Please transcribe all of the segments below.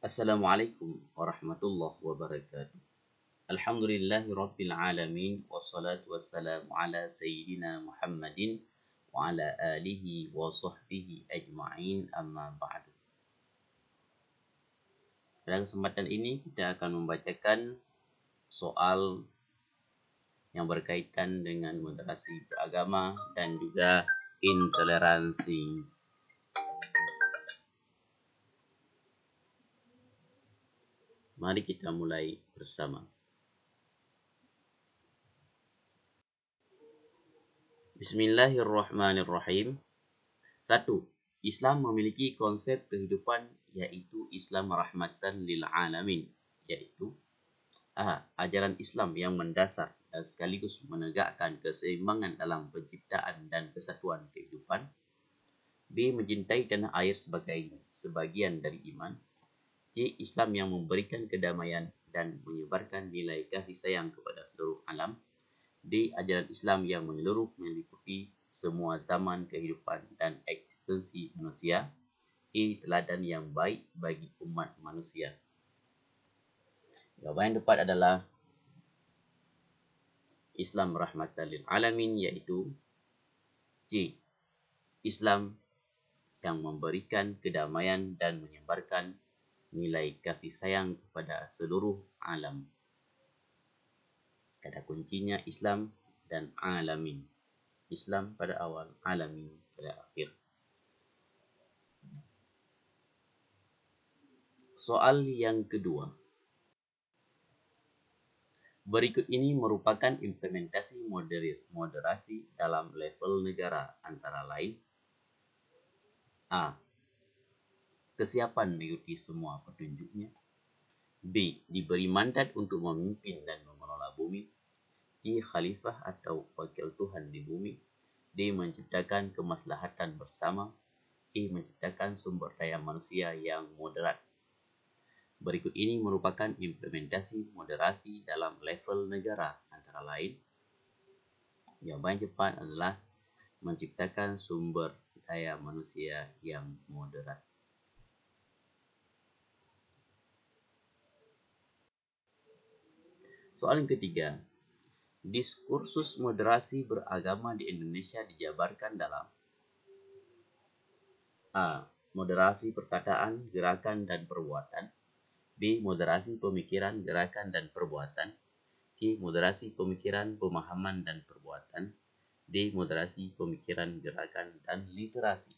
Assalamualaikum warahmatullahi wabarakatuh. Alhamdulillahi rabbil alamin. Wassalatu wassalamu ala sayyidina Muhammadin wa ala alihi wa sahbihi ajma'in, amma ba'du. Pada kesempatan ini kita akan membacakan soal yang berkaitan dengan moderasi beragama dan juga intoleransi. Mari kita mulai bersama. Bismillahirrahmanirrahim. 1. Islam memiliki konsep kehidupan yaitu Islam rahmatan lil alamin, yaitu A. Ajaran Islam yang mendasar dan sekaligus menegakkan keseimbangan dalam penciptaan dan kesatuan kehidupan. B. Mencintai tanah air sebagai sebagian dari iman. C. Islam yang memberikan kedamaian dan menyebarkan nilai kasih sayang kepada seluruh alam. D. Ajaran Islam yang menyeluruh meliputi semua zaman kehidupan dan eksistensi manusia. E. Teladan yang baik bagi umat manusia. Jawaban yang tepat adalah Islam rahmatan lil alamin, yaitu C. Islam yang memberikan kedamaian dan menyebarkan nilai kasih sayang kepada seluruh alam. Kata kuncinya Islam dan alamin. Islam pada awal, alamin pada akhir. Soal yang kedua. Berikut ini merupakan implementasi moderasi dalam level negara, antara lain A. Kesiapan mengikuti semua petunjuknya. B. Diberi mandat untuk memimpin dan mengelola bumi. C. Khalifah atau wakil Tuhan di bumi. D. Menciptakan kemaslahatan bersama. E. Menciptakan sumber daya manusia yang moderat. Berikut ini merupakan implementasi moderasi dalam level negara, antara lain. Jawaban yang tepat adalah menciptakan sumber daya manusia yang moderat. Soal yang ketiga. Diskursus moderasi beragama di Indonesia dijabarkan dalam A. Moderasi perkataan, gerakan, dan perbuatan. B. Moderasi pemikiran, gerakan, dan perbuatan. C. Moderasi pemikiran, pemahaman, dan perbuatan. D. Moderasi pemikiran, gerakan, dan literasi.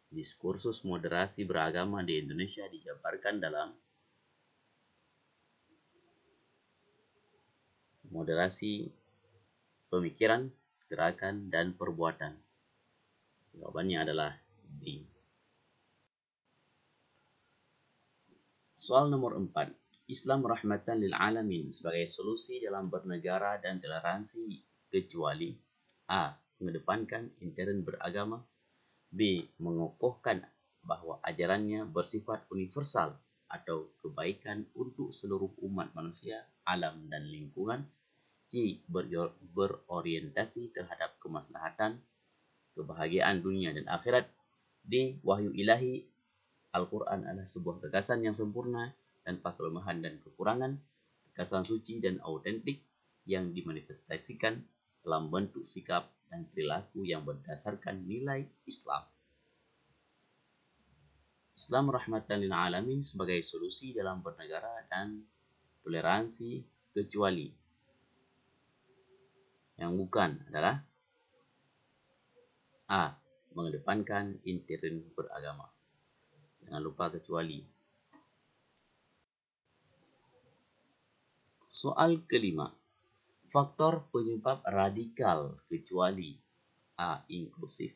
Diskursus moderasi beragama di Indonesia dijabarkan dalam moderasi pemikiran, gerakan, dan perbuatan. Jawabannya adalah B. Soal nomor 4. Islam rahmatan lil alamin sebagai solusi dalam bernegara dan toleransi kecuali A. Mengedepankan intern beragama. B. Mengokohkan bahwa ajarannya bersifat universal atau kebaikan untuk seluruh umat manusia, alam, dan lingkungan. C. Berorientasi terhadap kemaslahatan, kebahagiaan dunia dan akhirat. D. Wahyu ilahi, Al-Quran adalah sebuah gagasan yang sempurna tanpa kelemahan dan kekurangan, gagasan suci dan autentik yang dimanifestasikan dalam bentuk sikap dan perilaku yang berdasarkan nilai Islam. Islam rahmatan lil alamin sebagai solusi dalam bernegara dan toleransi kecuali. Yang bukan adalah A. Mengedepankan intern beragama. Jangan lupa kecuali. Soal kelima. Faktor penyebab radikal kecuali A. Inklusif.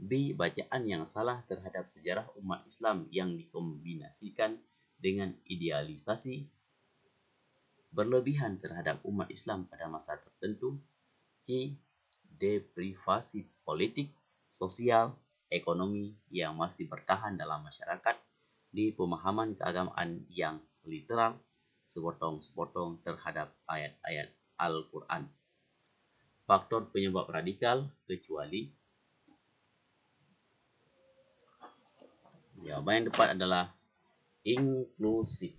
B. Bacaan yang salah terhadap sejarah umat Islam yang dikombinasikan dengan idealisasi berlebihan terhadap umat Islam pada masa tertentu. C. Deprivasi politik, sosial, ekonomi yang masih bertahan dalam masyarakat. D. Pemahaman keagamaan yang literal, sepotong-sepotong terhadap ayat-ayat Al-Quran. Faktor penyebab radikal kecuali. Jawaban yang tepat adalah inklusif.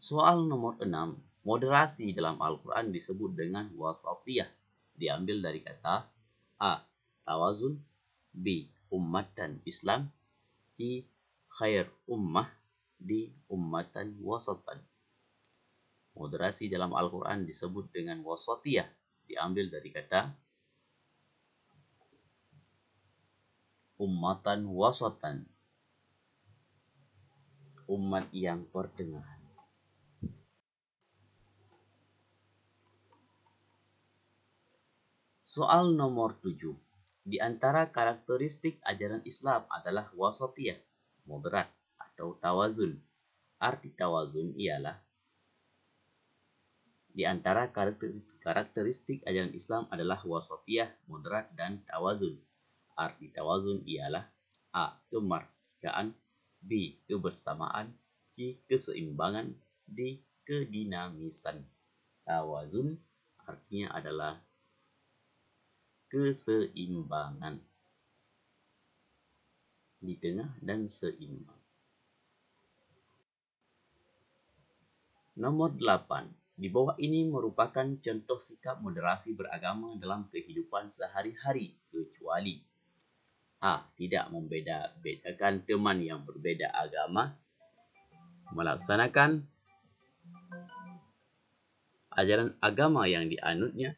Soal nomor 6. Moderasi dalam Al-Quran disebut dengan wasatiyah. Diambil dari kata A. Tawazun, B. Ummatan Islam, C. Khair ummah, D. Ummatan wasatan. Moderasi dalam Al-Quran disebut dengan wasatiyah. Diambil dari kata ummatan wasatan, umat yang pertengahan. Soal nomor 7. Di antara karakteristik ajaran Islam adalah wasatiyah, moderat atau tawazun. Arti tawazun ialah di antara karakteristik ajaran Islam adalah wasatiyah, moderat, dan tawazun. Arti tawazun ialah A. Kemerdekaan, B. Kebersamaan, C. Keseimbangan, D. Kedinamisan. Tawazun artinya adalah keseimbangan, di tengah dan seimbang. Nomor 8. Di bawah ini merupakan contoh sikap moderasi beragama dalam kehidupan sehari-hari, kecuali A. Tidak membeda-bedakan teman yang berbeda agama, melaksanakan ajaran agama yang dianutnya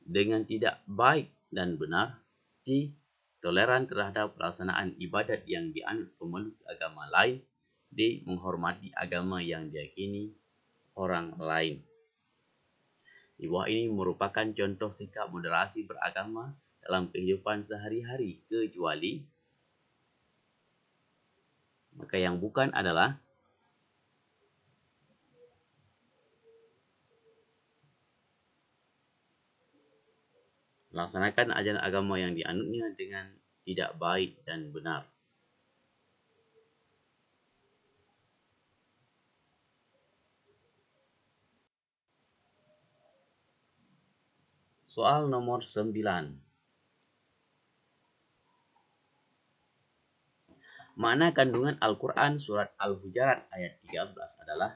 dengan tidak baik dan benar, C. Toleran terhadap pelaksanaan ibadat yang dianut pemeluk agama lain, D. Menghormati agama yang diyakini orang lain. Di bawah ini merupakan contoh sikap moderasi beragama dalam kehidupan sehari-hari, kecuali maka yang bukan adalah melaksanakan ajaran agama yang dianutnya dengan tidak baik dan benar. Soal nomor 9. Makna kandungan Al-Quran surat Al-Hujarat ayat 13 adalah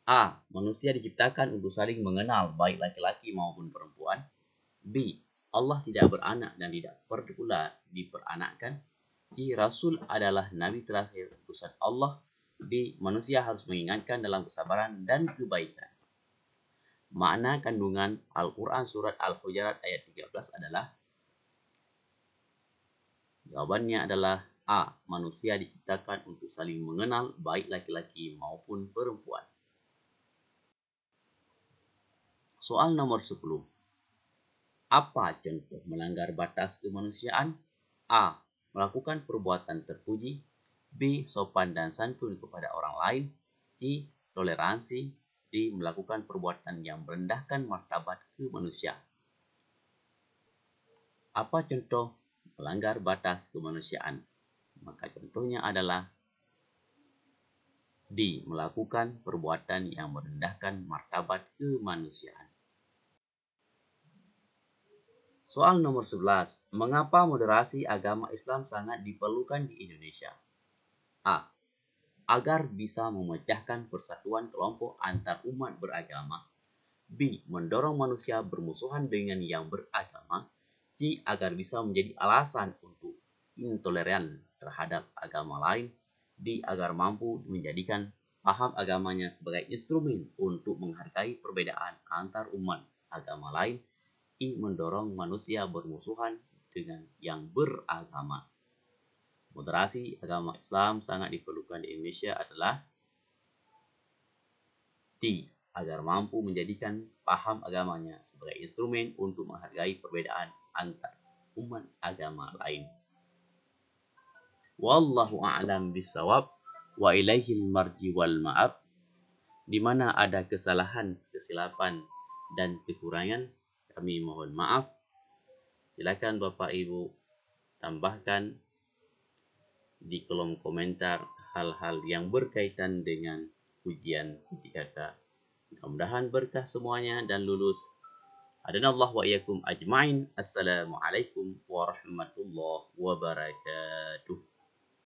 A. Manusia diciptakan untuk saling mengenal, baik laki-laki maupun perempuan. B. Allah tidak beranak dan tidak pula diperanakkan. C. Rasul adalah nabi terakhir utusan Allah. D. Manusia harus mengingatkan dalam kesabaran dan kebaikan. Makna kandungan Al-Quran surat Al-Hujarat ayat 13 adalah, jawabannya adalah A. Manusia diciptakan untuk saling mengenal, baik laki-laki maupun perempuan. Soal nomor 10. Apa contoh melanggar batas kemanusiaan? A. Melakukan perbuatan terpuji, B. Sopan dan santun kepada orang lain, C. Toleransi, D. Melakukan perbuatan yang merendahkan martabat kemanusiaan. Apa contoh melanggar batas kemanusiaan? Maka contohnya adalah D. Melakukan perbuatan yang merendahkan martabat kemanusiaan. Soal nomor 11. Mengapa moderasi agama Islam sangat diperlukan di Indonesia? A. Agar bisa memecahkan persatuan kelompok antar umat beragama. B. Mendorong manusia bermusuhan dengan yang beragama. C. Agar bisa menjadi alasan untuk intoleran terhadap agama lain. D. Agar mampu menjadikan paham agamanya sebagai instrumen untuk menghargai perbedaan antar umat agama lain. I. Mendorong manusia bermusuhan dengan yang beragama. Moderasi agama Islam sangat diperlukan di Indonesia adalah D. Agar mampu menjadikan paham agamanya sebagai instrumen untuk menghargai perbedaan antar umat agama lain. Wallahu a'lam bishawab wa ilaihil marji wal ma'ab. Di mana ada kesalahan, kesilapan, dan kekurangan, kami mohon maaf. Silakan Bapak Ibu tambahkan di kolom komentar hal-hal yang berkaitan dengan ujian 3K. Mudah-mudahan berkah semuanya dan lulus. Adanallah wa iyyakum ajma'in. Assalamualaikum warahmatullahi wabarakatuh.